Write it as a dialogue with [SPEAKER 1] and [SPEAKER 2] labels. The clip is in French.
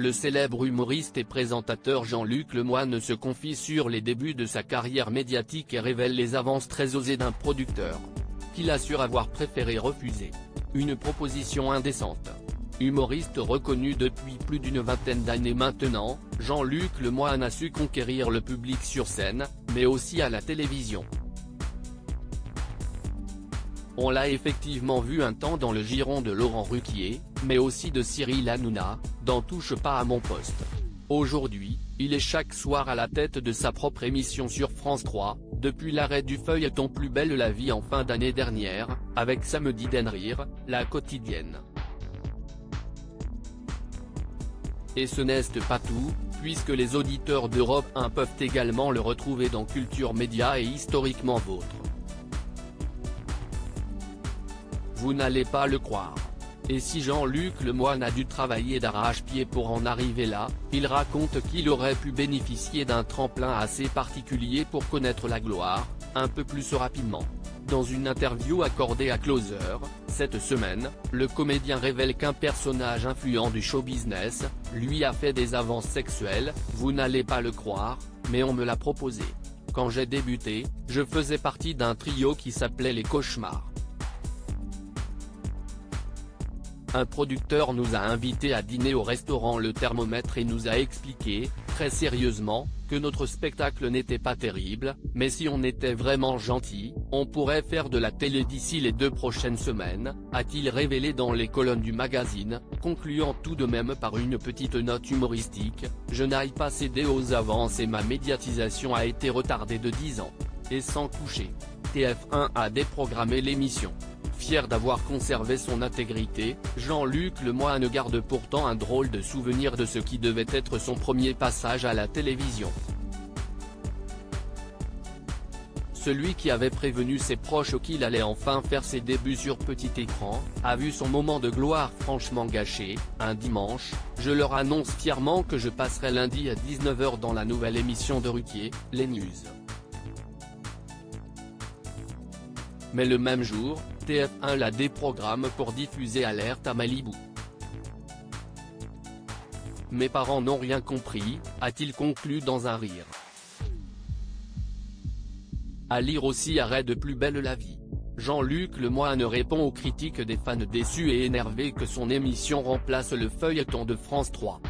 [SPEAKER 1] Le célèbre humoriste et présentateur Jean-Luc Lemoyne se confie sur les débuts de sa carrière médiatique et révèle les avances très osées d'un producteur, qu'il assure avoir préféré refuser. Une proposition indécente. Humoriste reconnu depuis plus d'une vingtaine d'années maintenant, Jean-Luc Lemoyne a su conquérir le public sur scène, mais aussi à la télévision. On l'a effectivement vu un temps dans le giron de Laurent Ruquier, mais aussi de Cyril Hanouna, dans Touche pas à mon poste. Aujourd'hui, il est chaque soir à la tête de sa propre émission sur France 3, depuis l'arrêt du feuilleton Plus belle la vie en fin d'année dernière, avec Samedi den Rire, la quotidienne. Et ce n'est pas tout, puisque les auditeurs d'Europe 1 peuvent également le retrouver dans Culture Média et Historiquement Vôtre. Vous n'allez pas le croire. Et si Jean-Luc Lemoyne a dû travailler d'arrache-pied pour en arriver là, il raconte qu'il aurait pu bénéficier d'un tremplin assez particulier pour connaître la gloire, un peu plus rapidement. Dans une interview accordée à Closer, cette semaine, le comédien révèle qu'un personnage influent du show business, lui a fait des avances sexuelles, vous n'allez pas le croire, mais on me l'a proposé. Quand j'ai débuté, je faisais partie d'un trio qui s'appelait Les Cauchemars. Un producteur nous a invités à dîner au restaurant Le Thermomètre et nous a expliqué, très sérieusement, que notre spectacle n'était pas terrible, mais si on était vraiment gentil, on pourrait faire de la télé d'ici les 2 prochaines semaines, a-t-il révélé dans les colonnes du magazine, concluant tout de même par une petite note humoristique, « Je n'aille pas céder aux avances et ma médiatisation a été retardée de 10 ans. » Et sans coucher. TF1 a déprogrammé l'émission. Fier d'avoir conservé son intégrité, Jean-Luc Lemoyne garde pourtant un drôle de souvenir de ce qui devait être son premier passage à la télévision. Celui qui avait prévenu ses proches qu'il allait enfin faire ses débuts sur petit écran, a vu son moment de gloire franchement gâché. Un dimanche, je leur annonce fièrement que je passerai lundi à 19 h dans la nouvelle émission de Ruquier, Les News. Mais le même jour, TF1 la déprogramme pour diffuser Alerte à Malibu. Mes parents n'ont rien compris, a-t-il conclu dans un rire. À lire aussi arrêt de Plus belle la vie. Jean-Luc Lemoyne répond aux critiques des fans déçus et énervés que son émission remplace le feuilleton de France 3.